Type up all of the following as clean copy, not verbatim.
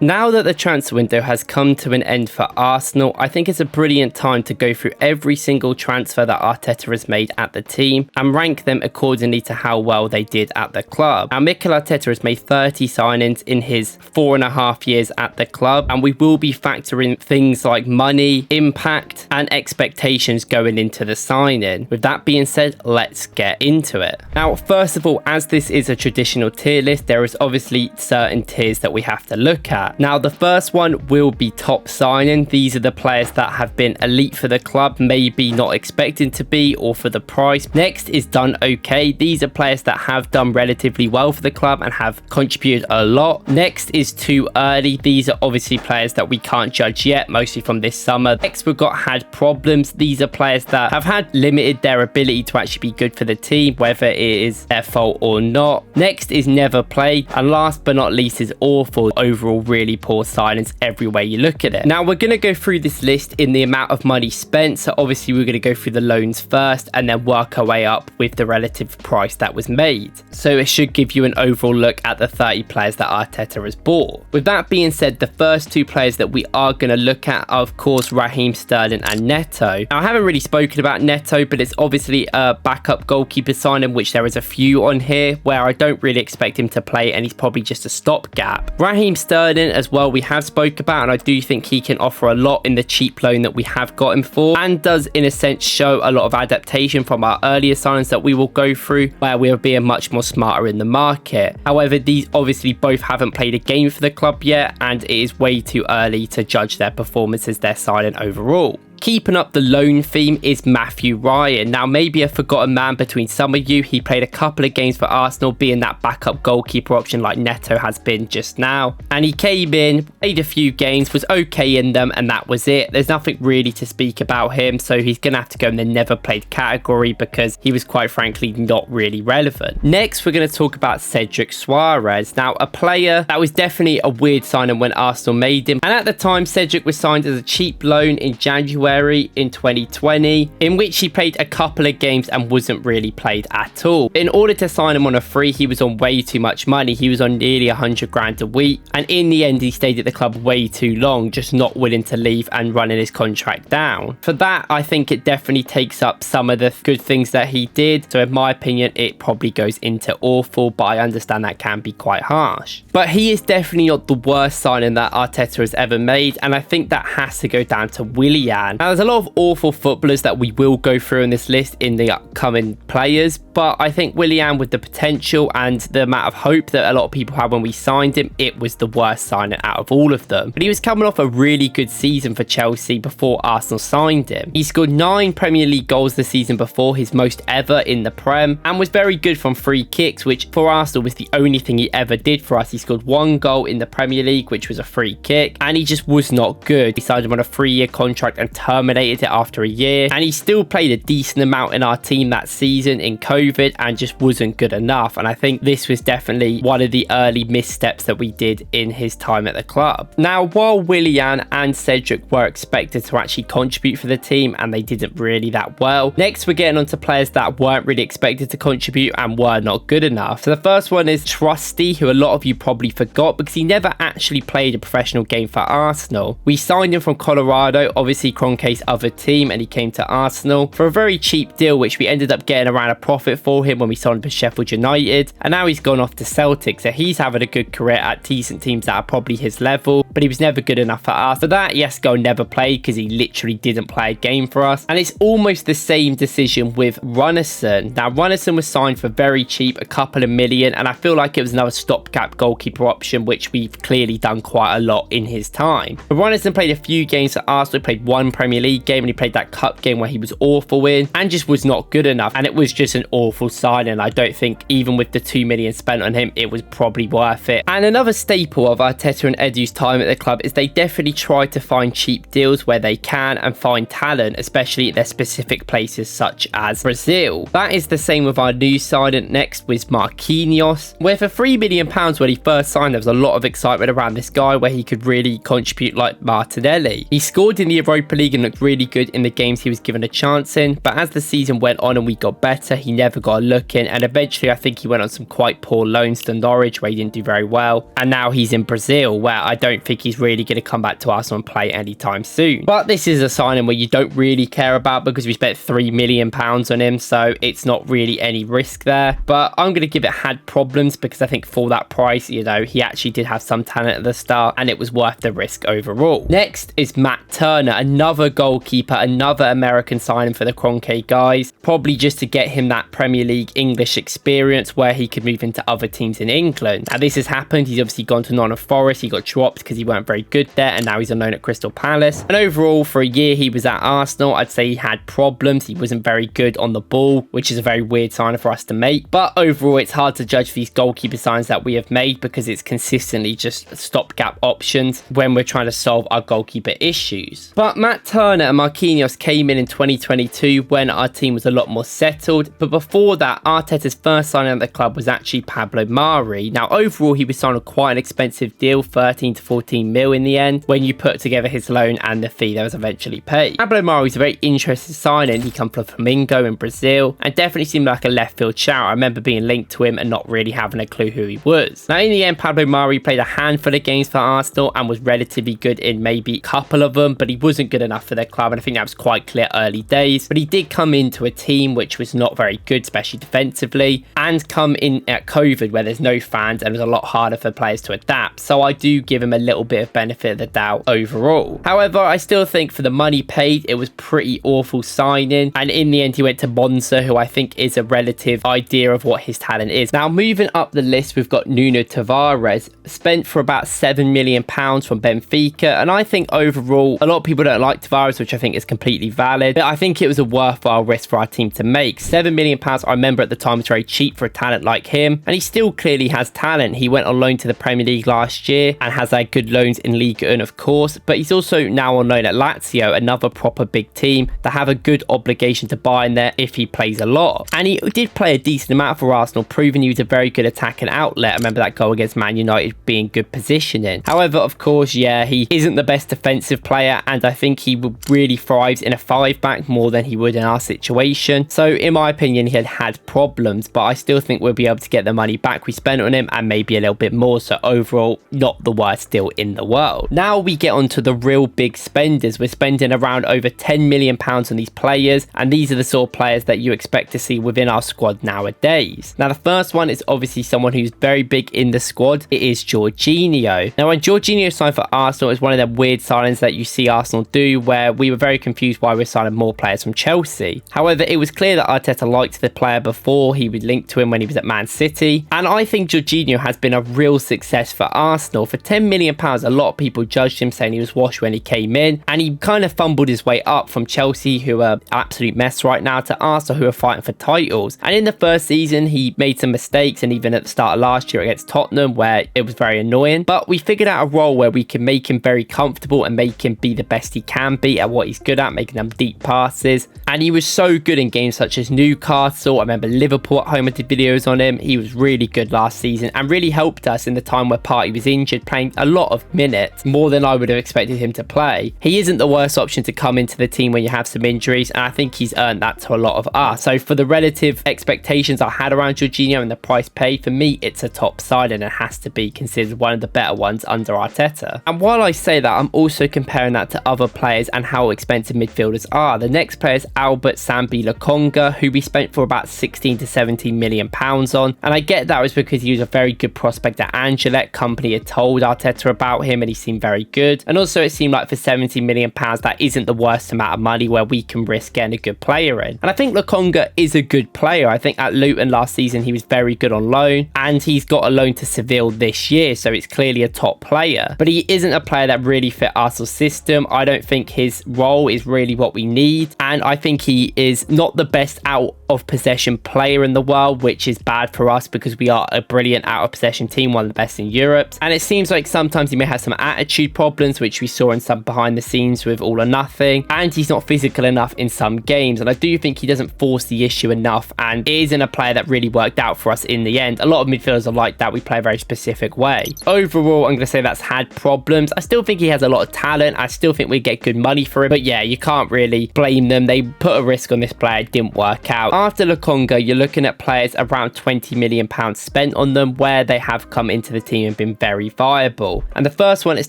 Now that the transfer window has come to an end for Arsenal, I think it's a brilliant time to go through every single transfer that Arteta has made at the team and rank them accordingly to how well they did at the club. Now, Mikel Arteta has made 30 signings in his 4.5 years at the club, and we will be factoring things like money, impact, and expectations going into the signing. With that being said, let's get into it. Now, first of all, as this is a traditional tier list, there is obviously certain tiers that we have to look at. Now, the first one will be top signing. These are the players that have been elite for the club, maybe not expecting to be, or for the price. Next is done okay. These are players that have done relatively well for the club and have contributed a lot. Next is too early. These are obviously players that we can't judge yet, mostly from this summer. Next, we've got had problems. These are players that have had limited their ability to actually be good for the team, whether it is their fault or not. Next is never played. And last but not least is awful. Overall, really poor signings every way you look at it. Now, we're going to go through this list in the amount of money spent. So obviously we're going to go through the loans first and then work our way up with the relative price that was made. So it should give you an overall look at the 30 players that Arteta has bought. With that being said, the first two players that we are going to look at are, of course, Raheem Sterling and Neto. Now, I haven't really spoken about Neto, but it's obviously a backup goalkeeper signing, which there is a few on here where I don't really expect him to play, and he's probably just a stopgap. Raheem Sterling as well, we have spoke about, and I do think he can offer a lot in the cheap loan that we have got him for, and does in a sense show a lot of adaptation from our earlier signings that we will go through, where we are being much more smarter in the market. However, these obviously both haven't played a game for the club yet, and it is way too early to judge their performances they're signing overall. Keeping up the loan theme is Matthew Ryan. Now, maybe a forgotten man between some of you. He played a couple of games for Arsenal, being that backup goalkeeper option like Neto has been just now. And he came in, played a few games, was okay in them, and that was it. There's nothing really to speak about him, so he's going to have to go in the never played category because he was quite frankly not really relevant. Next, we're going to talk about Cedric Soares. Now, a player that was definitely a weird signing when Arsenal made him. And at the time, Cedric was signed as a cheap loan in January in 2020, in which he played a couple of games and wasn't really played at all. In order to sign him on a free, he was on way too much money. He was on nearly 100 grand a week, and in the end he stayed at the club way too long, just not willing to leave and running his contract down. For that, I think it definitely takes up some of the good things that he did, so in my opinion it probably goes into awful, but I understand that can be quite harsh. But he is definitely not the worst signing that Arteta has ever made, and I think that has to go down to Willian. Now, there's a lot of awful footballers that we will go through in this list in the upcoming players, but I think Willian, with the potential and the amount of hope that a lot of people had when we signed him, it was the worst signing out of all of them. But he was coming off a really good season for Chelsea before Arsenal signed him. He scored 9 Premier League goals the season before, his most ever in the Prem, and was very good from free kicks, which for Arsenal was the only thing he ever did for us. He scored 1 goal in the Premier League, which was a free kick, and he just was not good. We signed him on a 3-year contract and terminated it after a year, and he still played a decent amount in our team that season in COVID and just wasn't good enough. And I think this was definitely one of the early missteps that we did in his time at the club. Now, while Willian and Cedric were expected to actually contribute for the team, and they didn't really that well, next we're getting on to players that weren't really expected to contribute and were not good enough. So the first one is Trusty, who a lot of you probably forgot because he never actually played a professional game for Arsenal. We signed him from Colorado, obviously Kroenke's other team, and he came to Arsenal for a very cheap deal, which we ended up getting around a profit for him when we signed him for Sheffield United, and now he's gone off to Celtic, so he's having a good career at decent teams that are probably his level, but he was never good enough for us. For that, yes, go never played because he literally didn't play a game for us. And it's almost the same decision with Runnison. Now, Runnison was signed for very cheap, a couple of million, and I feel like it was another stopgap goalkeeper option, which we've clearly done quite a lot in his time. But Runnison played a few games for Arsenal, played 1 Premier League game, and he played that cup game where he was awful in and just was not good enough, and it was just an awful signing. I don't think even with the 2 million spent on him it was probably worth it. And another staple of Arteta and Edu's time at the club is they definitely try to find cheap deals where they can and find talent, especially at their specific places such as Brazil. That is the same with our new signing next with Marquinhos, where for £3 million when he first signed there was a lot of excitement around this guy where he could really contribute like Martinelli. He scored in the Europa League Morgan looked really good in the games he was given a chance in, but as the season went on and we got better, he never got a look in, and eventually I think he went on some quite poor loans to Norwich where he didn't do very well, and now he's in Brazil where I don't think he's really going to come back to Arsenal and play anytime soon. But this is a signing where you don't really care about because we spent £3 million on him, so it's not really any risk there. But I'm going to give it had problems because I think for that price, you know, he actually did have some talent at the start and it was worth the risk overall. Next is Matt Turner, another goalkeeper, another American signing for the Kroenke guys, probably just to get him that Premier League English experience where he could move into other teams in England. Now this has happened. He's obviously gone to Nottingham Forest. He got dropped because he weren't very good there, and now he's on loan at Crystal Palace. And overall, for a year he was at Arsenal, I'd say he had problems. He wasn't very good on the ball, which is a very weird sign for us to make. But overall, it's hard to judge these goalkeeper signs that we have made because it's consistently just stopgap options when we're trying to solve our goalkeeper issues. But Matt Turner and Marquinhos came in 2022 when our team was a lot more settled. But before that, Arteta's first signing at the club was actually Pablo Mari. Now overall, he was signed on quite an expensive deal, 13 to 14 mil in the end, when you put together his loan and the fee that was eventually paid. Pablo Mari was a very interesting signing. He come from Flamengo in Brazil and definitely seemed like a left field shout. I remember being linked to him and not really having a clue who he was. Now in the end, Pablo Mari played a handful of games for Arsenal and was relatively good in maybe a couple of them, but he wasn't good enough for their club, and I think that was quite clear early days. But he did come into a team which was not very good, especially defensively, and come in at COVID where there's no fans and it was a lot harder for players to adapt. So I do give him a little bit of benefit of the doubt overall. However, I still think for the money paid, it was pretty awful signing, and in the end he went to Monza, who I think is a relative idea of what his talent is. Now moving up the list, we've got Nuno Tavares, spent for about £7 million from Benfica, and I think overall a lot of people don't like Tavares, which I think is completely valid, but I think it was a worthwhile risk for our team to make. £7 million, I remember at the time, was very cheap for a talent like him, and he still clearly has talent. He went on loan to the Premier League last year and has had good loans in Ligue 1 of course, but he's also now on loan at Lazio, another proper big team that have a good obligation to buy in there if he plays a lot. And he did play a decent amount for Arsenal, proving he was a very good attacking outlet. I remember that goal against Man United being good positioning. However, of course, yeah, he isn't the best defensive player, and I think he really thrives in a 5-back more than he would in our situation. So in my opinion, he had problems, but I still think we'll be able to get the money back we spent on him and maybe a little bit more. So overall, not the worst deal in the world. Now we get on to the real big spenders. We're spending around over £10 million on these players, and these are the sort of players that you expect to see within our squad nowadays. Now the first one is obviously someone who's very big in the squad. It is Jorginho. Now when Jorginho signed for Arsenal, it's one of the weird signings that you see Arsenal do, where we were very confused why we're signing more players from Chelsea. However, it was clear that Arteta liked the player before he was linked to him when he was at Man City, and I think Jorginho has been a real success for Arsenal. For £10 million, a lot of people judged him, saying he was washed when he came in, and he kind of fumbled his way up from Chelsea, who are absolute mess right now, to Arsenal, who are fighting for titles. And in the first season, he made some mistakes, and even at the start of last year against Tottenham, where it was very annoying. But we figured out a role where we can make him very comfortable and make him be the best he can be at what he's good at, making them deep passes. And he was so good in games such as Newcastle. I remember Liverpool at home, I did videos on him. He was really good last season and really helped us in the time where Partey was injured, playing a lot of minutes, more than I would have expected him to play. He isn't the worst option to come into the team when you have some injuries, and I think he's earned that to a lot of us. So for the relative expectations I had around Jorginho and the price paid, for me it's a top side and it has to be considered one of the better ones under Arteta. And while I say that, I'm also comparing that to other players and how expensive midfielders are. The next player is Albert Sambi Lokonga, who we spent for about 16 to 17 million pounds on, and I get that was because he was a very good prospect at Anderlecht. Company had told Arteta about him and he seemed very good, and also it seemed like for 17 million pounds that isn't the worst amount of money where we can risk getting a good player in. And I think Lokonga is a good player. I think at Luton last season he was very good on loan, and he's got a loan to Seville this year, so it's clearly a top player, but he isn't a player that really fit Arsenal's system. I don't think his role is really what we need, and I think he is not the best out of possession player in the world, which is bad for us because we are a brilliant out of possession team, one of the best in Europe. And it seems like sometimes he may have some attitude problems, which we saw in some behind the scenes with All or Nothing, and he's not physical enough in some games, and I do think he doesn't force the issue enough, and it isn't a player that really worked out for us in the end. A lot of midfielders are like that. We play a very specific way. Overall, I'm going to say that's had problems. I still think he has a lot of talent. I still think we get good money for him. But yeah, you can't really blame them. They put a risk on this player, it didn't work out. After Lokonga, you're looking at players around £20 million spent on them, where they have come into the team and been very viable. And the first one is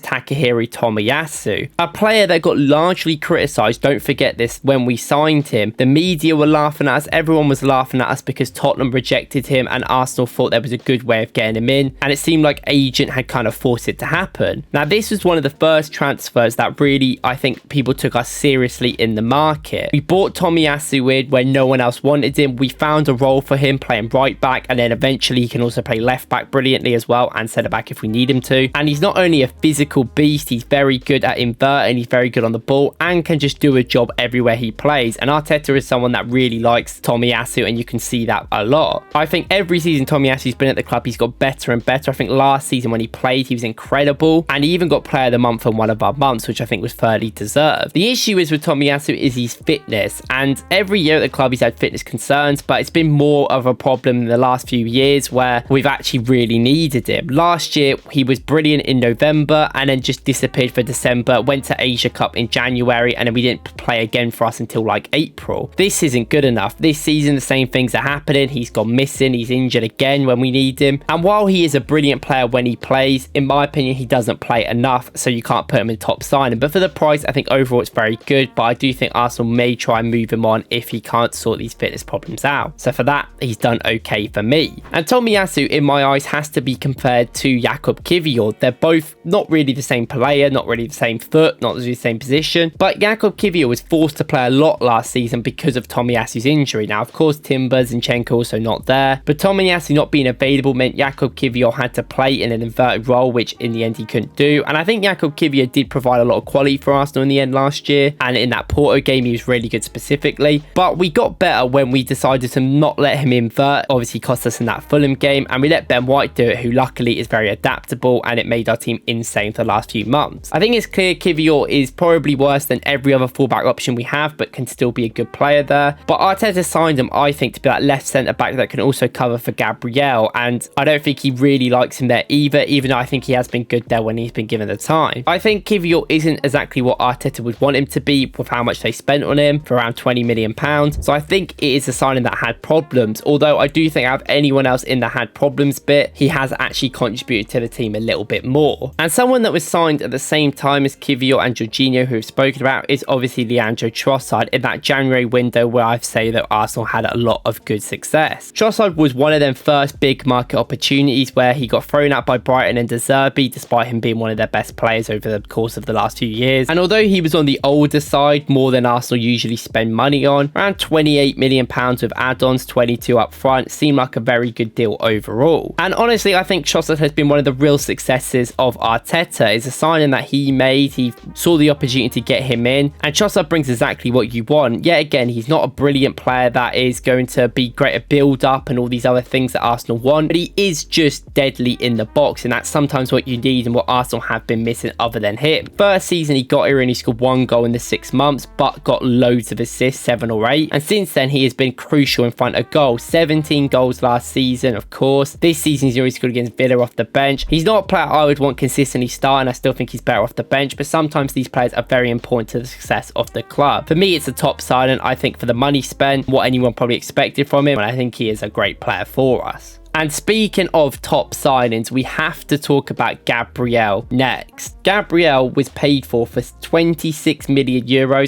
Takahiro Tomiyasu, a player that got largely criticised. Don't forget this, when we signed him, the media were laughing at us, everyone was laughing at us because Tottenham rejected him and Arsenal thought there was a good way of getting him in, and it seemed like agent had kind of forced it to happen. Now this was one of the first transfers that really, I think, people took us seriously in the market. We bought Tomiyasu in when no one else wanted him. We found a role for him playing right back, and then eventually he can also play left back brilliantly as well, and centre back if we need him to. And he's not only a physical beast, he's very good at inverting, he's very good on the ball, and can just do a job everywhere he plays. And Arteta is someone that really likes Tomiyasu, and you can see that a lot. I think every season Tomiyasu's been at the club, he's got better and better. I think last season when he played, he was incredible, and he even got player of the month in one of our months, which I think was fairly deserved. The issue is with Tomiyasu is his fitness, and every year at the club he's had fitness concerns, but it's been more of a problem in the last few years where we've actually really needed him. Last year he was brilliant in November and then just disappeared for December, went to Asia Cup in January, and then we didn't play again for us until like April. This isn't good enough. This season the same things are happening. He's gone missing, he's injured again when we need him, and while he is a brilliant player when he plays, in my opinion he doesn't play enough, so you can't put him in top signing. But for the price, I think overall it's very good, but I do think Arsenal may try and move him on if he can't sort these fitness problems out. So for that, he's done okay for me. And Tomiyasu, in my eyes, has to be compared to Jakub Kiwior. They're both not really the same player, not really the same foot, not the same position, but Jakub Kiwior was forced to play a lot last season because of Tomiyasu's injury. Now, of course, Timber, Zinchenko also not there, but Tomiyasu not being available meant Jakub Kiwior had to play in an inverted role, which in the end he couldn't do. And I think Jakub Kiwior did provide a lot of quality for Arsenal in the end last year, and in that Porto game he was really good specifically, but we got better when we decided to not let him invert. Obviously cost us in that Fulham game, and we let Ben White do it, who luckily is very adaptable, and it made our team insane for the last few months. I think it's clear Kiwior is probably worse than every other fullback option we have, but can still be a good player there. But Arteta signed him, I think, to be that left centre back that can also cover for Gabriel, and I don't think he really likes him there either, even though I think he has been good there when he's been given the time. I think Kiwior isn't exactly what Arteta would want him to be with how much they spent on him for around £20 million, so I think it is a signing that had problems, although I do think out of anyone else in the had problems bit, he has actually contributed to the team a little bit more. And someone that was signed at the same time as Kiwior and Jorginho, who we've spoken about, is obviously Leandro Trossard in that January window where I've said that Arsenal had a lot of good success. Trossard was one of them first big market opportunities where he got thrown out by Brighton and De Zerbi, despite him being one of their best players over the course of the last few years. And although he was on the older side, more than Arsenal usually spend money on, around £28 million with add-ons, 22 up front, seemed like a very good deal overall. And honestly, I think Trossard has been one of the real successes of Arteta. It's a signing that he made. He saw the opportunity to get him in, and Trossard brings exactly what you want. Yet again, he's not a brilliant player that is going to be great at build-up and all these other things that Arsenal want, but he is just deadly in the box, and that's sometimes what you need and what Arsenal have been missing other than him. First season he got here and he scored 1 goal in the 6 months, but got loads of assists, 7 or 8, and since then he has been crucial in front of goal. 17 goals last season, of course. This season he's already scored against Villa off the bench. He's not a player I would want consistently starting. I still think he's better off the bench, but sometimes these players are very important to the success of the club. For me, it's a top signing, I think, for the money spent, what anyone probably expected from him, and I think he is a great player for us. And speaking of top signings, we have to talk about Gabriel next. Gabriel was paid for €26 million,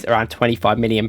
around £25 million.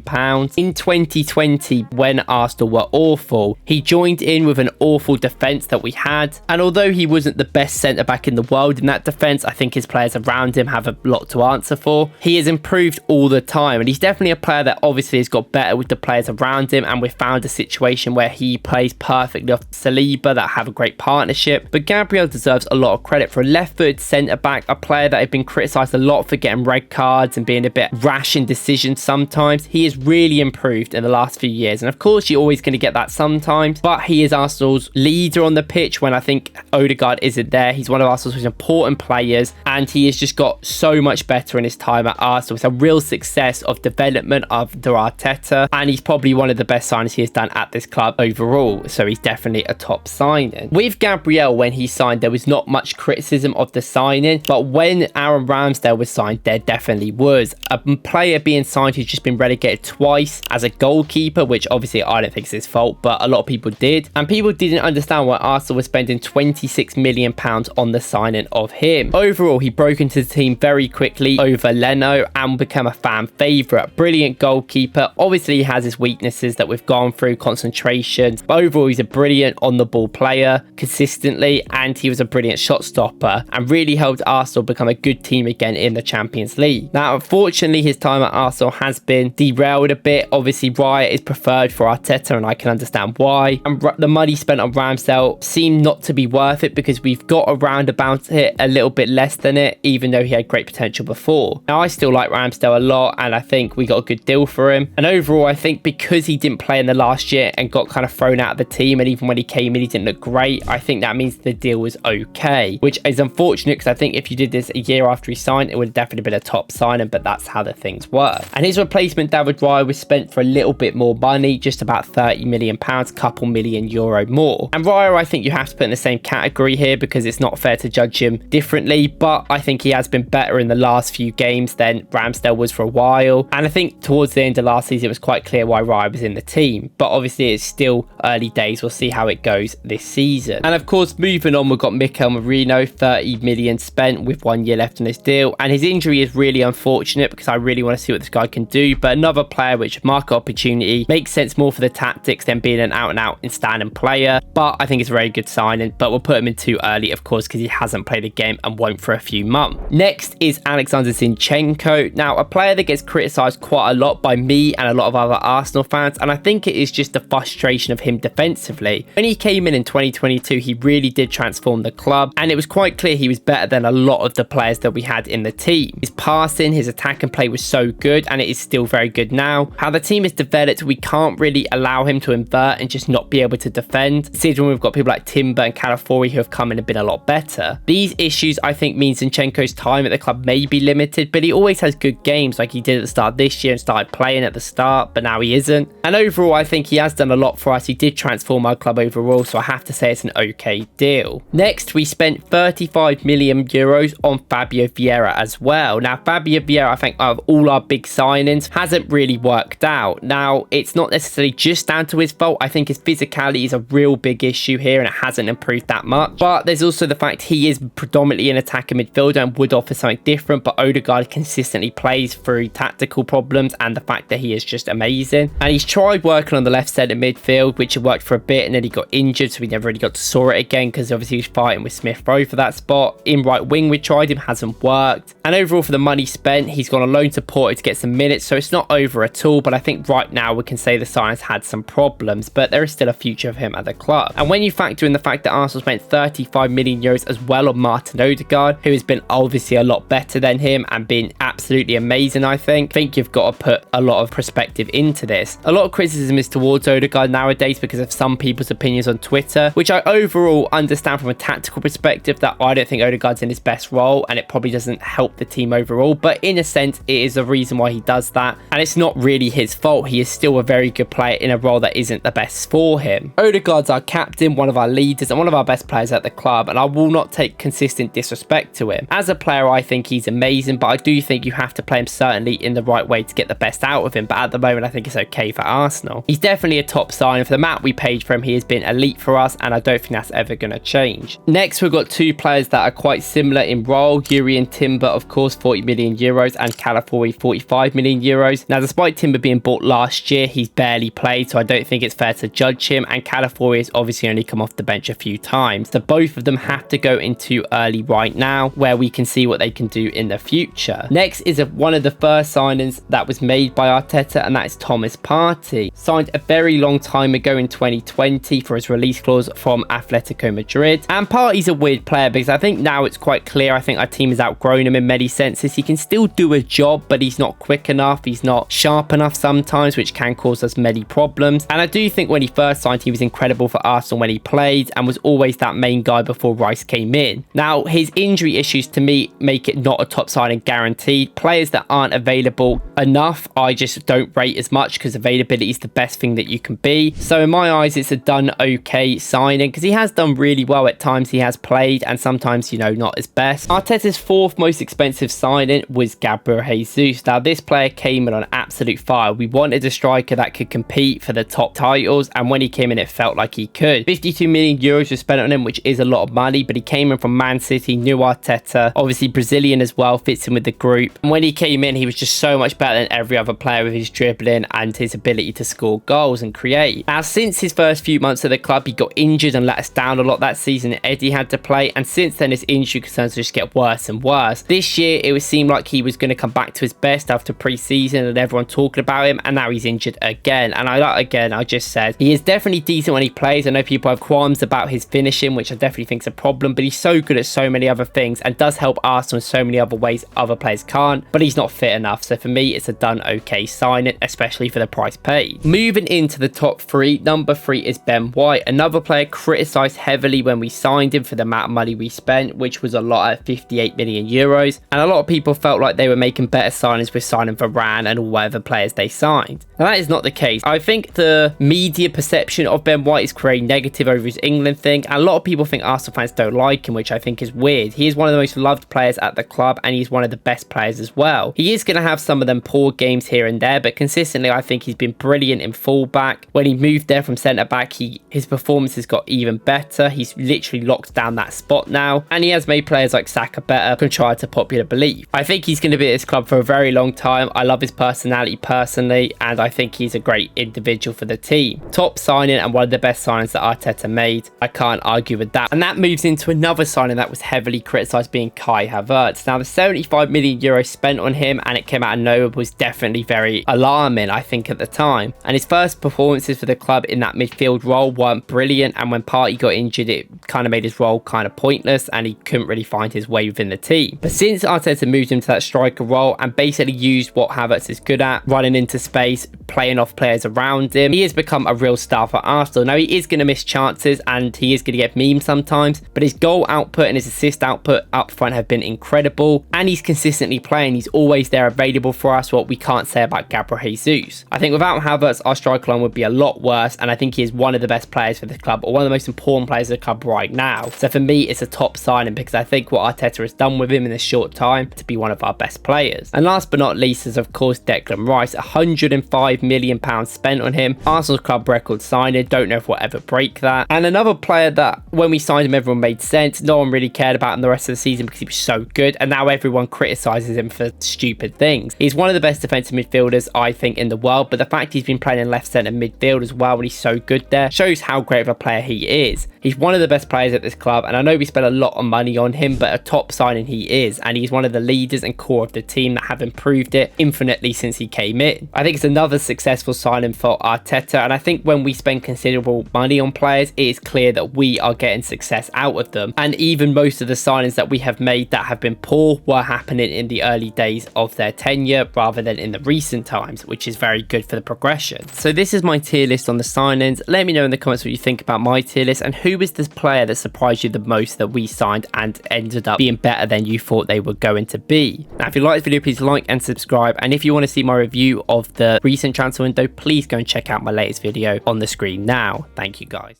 In 2020, when Arsenal were awful, he joined in with an awful defence that we had. And although he wasn't the best centre-back in the world in that defence, I think his players around him have a lot to answer for. He has improved all the time, and he's definitely a player that obviously has got better with the players around him, and we've found a situation where he plays perfectly off Saliba, that have a great partnership. But Gabriel deserves a lot of credit for a left-footed centre-back, a player that had been criticised a lot for getting red cards and being a bit rash in decisions sometimes. He has really improved in the last few years, and of course you're always going to get that sometimes, but he is Arsenal's leader on the pitch when I think Odegaard isn't there. He's one of Arsenal's most important players, and he has just got so much better in his time at Arsenal. It's a real success of development of Arteta, and he's probably one of the best signings he has done at this club overall, so he's definitely a top sign. signing. With Gabriel, when he signed, there was not much criticism of the signing, but when Aaron Ramsdale was signed, there definitely was. A player being signed who's just been relegated twice as a goalkeeper, which obviously I don't think is his fault, but a lot of people did. And people didn't understand why Arsenal was spending £26 million on the signing of him. Overall, he broke into the team very quickly over Leno and became a fan favourite. Brilliant goalkeeper. Obviously, he has his weaknesses that we've gone through, concentration. But overall, he's a brilliant on-the-ball player consistently, and he was a brilliant shot stopper and really helped Arsenal become a good team again in the Champions League. Now, unfortunately, his time at Arsenal has been derailed a bit. Obviously, Raya is preferred for Arteta, and I can understand why. And the money spent on Ramsdale seemed not to be worth it because we've got around about it a little bit less than it, even though he had great potential before. Now, I still like Ramsdale a lot, and I think we got a good deal for him. And overall, I think because he didn't play in the last year and got kind of thrown out of the team, and even when he came in, he didn't look great, I think that means the deal was okay, which is unfortunate because I think if you did this a year after he signed, it would have definitely been a top signing, but that's how the things work. And his replacement, David Raya, was spent for a little bit more money, just about £30 million, couple million euro more. And Raya, I think you have to put in the same category here because it's not fair to judge him differently, but I think he has been better in the last few games than Ramsdale was for a while. And I think towards the end of last season, it was quite clear why Raya was in the team, but obviously it's still early days. We'll see how it goes this season. And of course, moving on, we've got Mikel Arteta, 30 million spent with 1 year left on his deal, and his injury is really unfortunate because I really want to see what this guy can do. But another player which market opportunity makes sense more for the tactics than being an out and out standing player, but I think it's a very good signing, but we'll put him in too early, of course, because he hasn't played a game and won't for a few months. Next is Alexander Zinchenko. Now, a player that gets criticised quite a lot by me and a lot of other Arsenal fans, and I think it is just the frustration of him defensively. When he came in 2022, he really did transform the club, and it was quite clear he was better than a lot of the players that we had in the team. His passing, his attack and play was so good, and it is still very good now. How the team is developed, we can't really allow him to invert and just not be able to defend, considering we've got people like Timber and Calafori who have come in and been a lot better. These issues, I think, mean Zinchenko's time at the club may be limited, but he always has good games like he did at the start of this year and started playing at the start, but now he isn't. And overall, I think he has done a lot for us. He did transform our club overall, so I have to say it's an okay deal. Next, we spent 35 million euros on Fabio Vieira as well. Now, Fabio Vieira, I think, out of all our big signings, hasn't really worked out. Now, it's not necessarily just down to his fault. I think his physicality is a real big issue here, and it hasn't improved that much. But there's also the fact he is predominantly an attacking midfielder and would offer something different, but Odegaard consistently plays through tactical problems and the fact that he is just amazing. And he's tried working on the left centre midfield, which had worked for a bit, and then he got injured, so we never really got to saw it again because obviously he was fighting with Smith Rowe for that spot. In right wing, we tried him, hasn't worked. And overall, for the money spent, he's gone on loan to Porto to get some minutes, so it's not over at all. But I think right now we can say the signing's had some problems, but there is still a future of him at the club. And when you factor in the fact that Arsenal spent 35 million euros as well on Martin Odegaard, who has been obviously a lot better than him and been absolutely amazing, I think you've got to put a lot of perspective into this. A lot of criticism is towards Odegaard nowadays because of some people's opinions on Twitter, which I overall understand from a tactical perspective, that I don't think Odegaard's in his best role and it probably doesn't help the team overall, but in a sense it is a reason why he does that, and it's not really his fault. He is still a very good player in a role that isn't the best for him. Odegaard's our captain, one of our leaders and one of our best players at the club, and I will not take consistent disrespect to him. As a player, I think he's amazing, but I do think you have to play him certainly in the right way to get the best out of him, but at the moment I think it's okay for Arsenal. He's definitely a top signing. For the amount we paid for him, he has been elite for us, and I don't think that's ever going to change. Next, we've got two players that are quite similar in role. Yuri and Timber, of course, 40 million euros, and Calafori, 45 million euros. Now, despite Timber being bought last year, he's barely played, so I don't think it's fair to judge him, and Calafori has obviously only come off the bench a few times. So both of them have to go into early right now, where we can see what they can do in the future. Next is one of the first signings that was made by Arteta, and that is Thomas Partey. Signed a very long time ago in 2020 for his release clause from Atletico Madrid. And Partey's a weird player because I think now it's quite clear, I think our team has outgrown him in many senses. He can still do a job, but he's not quick enough, he's not sharp enough sometimes, which can cause us many problems. And I do think when he first signed, he was incredible for Arsenal when he played and was always that main guy before Rice came in. Now, his injury issues to me make it not a top signing guaranteed. Players that aren't available enough, I just don't rate as much because availability is the best thing that you can be. So in my eyes, it's a done okay signing because he has done really well at times. He has played and sometimes, you know, not his best. Arteta's fourth most expensive signing was Gabriel Jesus. Now, this player came in on absolute fire. We wanted a striker that could compete for the top titles, and when he came in, it felt like he could. 52 million euros was spent on him, which is a lot of money, but he came in from Man City, new Arteta, obviously Brazilian as well, fits in with the group. And when he came in, he was just so much better than every other player with his dribbling and his ability to score goals and create. Now, since his first few months at the club, he got injured and let us down a lot that season. Eddie had to play, and since then his injury concerns just get worse and worse. This year it would seem like he was going to come back to his best after pre-season and everyone talking about him, and now he's injured again. And I just said he is definitely decent when he plays. I know people have qualms about his finishing, which I definitely think is a problem, but he's so good at so many other things and does help Arsenal in so many other ways other players can't, but he's not fit enough. So for me, it's a done okay signing, especially for the price paid. Moving into the top three, number 3 is Ben White, another player criticised heavily when we signed him for the amount of money we spent, which was a lot at 58 million euros, and a lot of people felt like they were making better signings with signing Varane and all whatever players they signed. Now, that is not the case. I think the media perception of Ben White is creating negative over his England thing, and a lot of people think Arsenal fans don't like him, which I think is weird. He is one of the most loved players at the club, and he's one of the best players as well. He is going to have some of them poor games here and there, but consistently I think he's been brilliant in fullback. When he moved there from centre back, his performance has got even better. He's literally locked down that spot now, and he has made players like Saka better, contrary to popular belief. I think he's going to be at this club for a very long time. I love his personality personally, and I think he's a great individual for the team. Top signing and one of the best signings that Arteta made. I can't argue with that. And that moves into another signing that was heavily criticised, being Kai Havertz. Now, the 75 million euros spent on him, and it came out of nowhere, was definitely very alarming, I think, at the time. And his first performances for the club in that midfield role weren't brilliant, and when Partey got injured, it kind of made his role kind of pointless, and he couldn't really find his way within the team. But since Arteta moved him to that striker role and basically used what Havertz is good at, running into space, playing off players around him, he has become a real star for Arsenal. Now, he is going to miss chances and he is going to get memed sometimes, but his goal output and his assist output up front have been incredible, and he's consistently playing. He's always there available for us, what we can't say about Gabriel Jesus. I think without Havertz, our striker line would be a lot worse, and I think he is one of the best players for the club, or one of the most important players of the club right now. So for me, it's a top signing because I think what Arteta has done with him in this short time to be one of our best players. And last but not least is, of course, Declan Rice. £105 million spent on him. Arsenal's club record signing. Don't know if we'll ever break that. And another player that when we signed him, everyone made sense. No one really cared about him the rest of the season because he was so good, and now everyone criticises him for stupid things. He's one of the best defensive midfielders, I think, in the world, but the fact he's been playing in left centre midfield as well when he's so good there shows how great of a player he is. He's one of the best players at this club, and I know we spent a lot of money on him, but a top signing he is, and he's one of the leaders and core of the team that have improved it infinitely since he came in. I think it's another successful signing for Arteta, and I think when we spend considerable money on players, it is clear that we are getting success out of them. And even most of the signings that we have made that have been poor were happening in the early days of their tenure rather than in the recent times, which is very good for the progression. So this is my tier list on the signings. Let me know in the comments what you think about my tier list, and who is this player that surprised you the most that we signed and ended up being better than you thought they were going to be. Now, if you like this video, please like and subscribe, and if you want to see my review of the recent transfer window, please go and check out my latest video on the screen now. Thank you, guys.